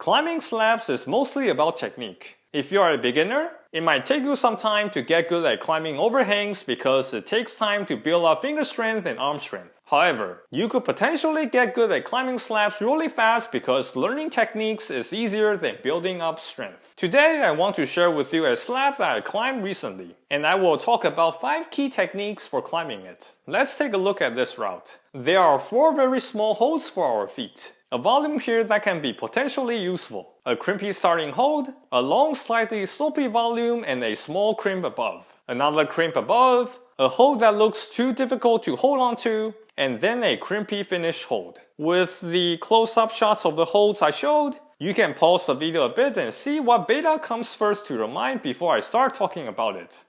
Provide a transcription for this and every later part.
Climbing slabs is mostly about technique. If you are a beginner, it might take you some time to get good at climbing overhangs because it takes time to build up finger strength and arm strength. However, you could potentially get good at climbing slabs really fast because learning techniques is easier than building up strength. Today, I want to share with you a slab that I climbed recently, and I will talk about 5 key techniques for climbing it. Let's take a look at this route. There are 4 very small holds for our feet. A volume here that can be potentially useful, a crimpy starting hold, a long slightly slopey volume, and a small crimp above. Another crimp above, a hold that looks too difficult to hold on to, and then a crimpy finish hold. With the close-up shots of the holds I showed, you can pause the video a bit and see what beta comes first to your mind before I start talking about it.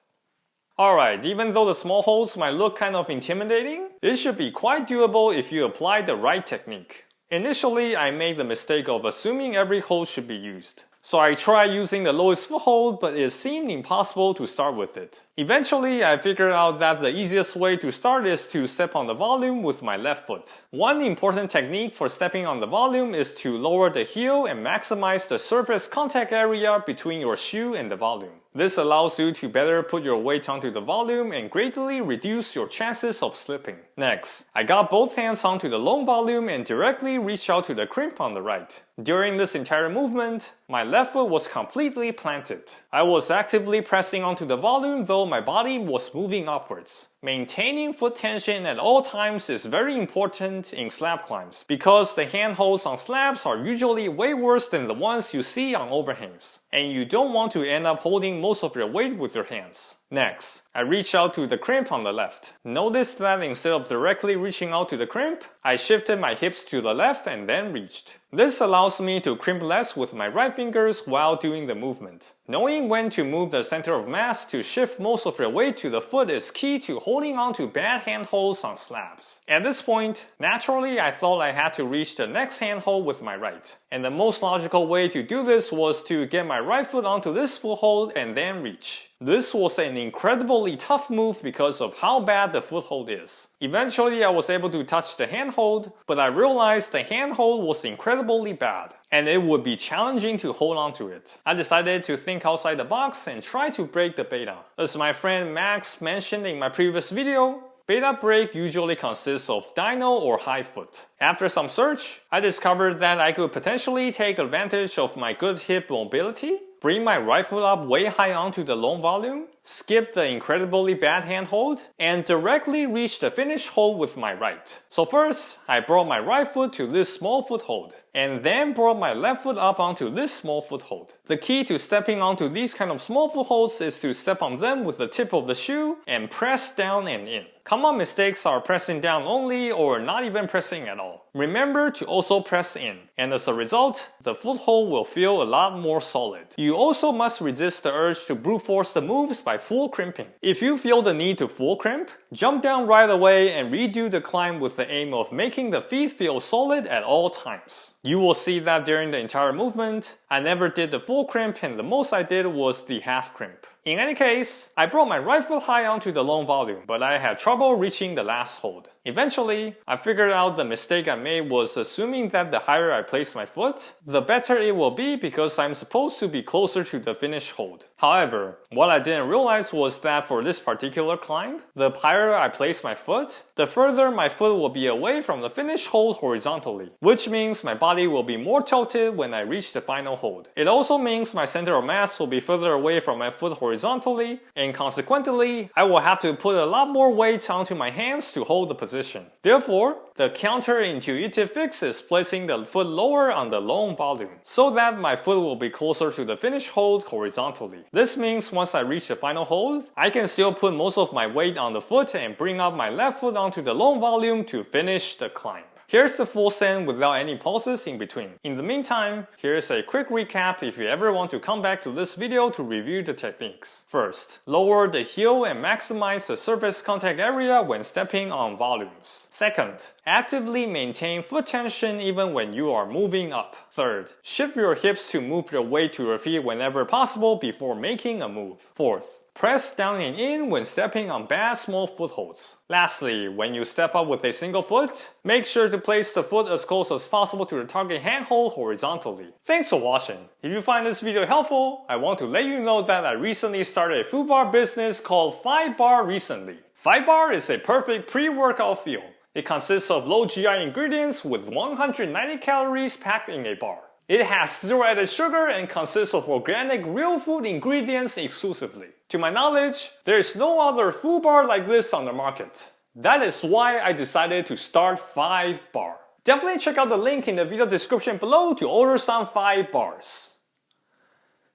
Alright, even though the small holds might look kind of intimidating, it should be quite doable if you apply the right technique. Initially, I made the mistake of assuming every hold should be used. So I tried using the lowest foothold, but it seemed impossible to start with it. Eventually, I figured out that the easiest way to start is to step on the volume with my left foot. One important technique for stepping on the volume is to lower the heel and maximize the surface contact area between your shoe and the volume. This allows you to better put your weight onto the volume and greatly reduce your chances of slipping. Next, I got both hands onto the long volume and directly reached out to the crimp on the right. During this entire movement, my left foot was completely planted. I was actively pressing onto the volume though my body was moving upwards. Maintaining foot tension at all times is very important in slab climbs because the handholds on slabs are usually way worse than the ones you see on overhangs, and you don't want to end up holding most of your weight with your hands. Next, I reached out to the crimp on the left. Notice that instead of directly reaching out to the crimp, I shifted my hips to the left and then reached. This allows me to crimp less with my right fingers while doing the movement. Knowing when to move the center of mass to shift most of your weight to the foot is key to holding on to bad handholds on slabs. At this point, naturally I thought I had to reach the next handhold with my right. And the most logical way to do this was to get my right foot onto this foothold and then reach. This was an incredibly tough move because of how bad the foothold is. Eventually I was able to touch the handhold, but I realized the handhold was incredibly bad, and it would be challenging to hold on to it. I decided to think outside the box and try to break the beta. As my friend Max mentioned in my previous video, beta break usually consists of dyno or high foot. After some search, I discovered that I could potentially take advantage of my good hip mobility, bring my right foot up way high onto the long volume, skip the incredibly bad handhold, and directly reach the finish hold with my right. So first, I brought my right foot to this small foothold, and then brought my left foot up onto this small foothold. The key to stepping onto these kind of small footholds is to step on them with the tip of the shoe and press down and in. Common mistakes are pressing down only or not even pressing at all. Remember to also press in, and as a result, the foothold will feel a lot more solid. You also must resist the urge to brute force the moves by full crimping. If you feel the need to full crimp, jump down right away and redo the climb with the aim of making the feet feel solid at all times. You will see that during the entire movement, I never did the full crimp and the most I did was the half crimp. In any case, I brought my right foot high onto the long volume, but I had trouble reaching the last hold. Eventually, I figured out the mistake I made was assuming that the higher I place my foot, the better it will be because I'm supposed to be closer to the finish hold. However, what I didn't realize was that for this particular climb, the higher I place my foot, the further my foot will be away from the finish hold horizontally, which means my body will be more tilted when I reach the final hold. It also means my center of mass will be further away from my foot horizontally, and consequently, I will have to put a lot more weight onto my hands to hold the position. Therefore, the CounterIntuitive Fix is placing the foot lower on the long volume, so that my foot will be closer to the finish hold horizontally. This means once I reach the final hold, I can still put most of my weight on the foot and bring up my left foot onto the long volume to finish the climb. Here's the full send without any pauses in between. In the meantime, here's a quick recap if you ever want to come back to this video to review the techniques. First, lower the heel and maximize the surface contact area when stepping on volumes. Second, actively maintain foot tension even when you are moving up. Third, shift your hips to move your weight to your feet whenever possible before making a move. Fourth, Press down and in when stepping on bad small footholds. Lastly, when you step up with a single foot, make sure to place the foot as close as possible to the target handhold horizontally. Thanks for watching. If you find this video helpful, I want to let you know that I recently started a food bar business called 5Bar recently. 5Bar is a perfect pre-workout feel. It consists of low GI ingredients with 190 calories packed in a bar. It has zero added sugar and consists of organic real food ingredients exclusively. To my knowledge, there is no other food bar like this on the market. That is why I decided to start 5Bar. Definitely check out the link in the video description below to order some 5 bars.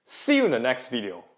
See you in the next video.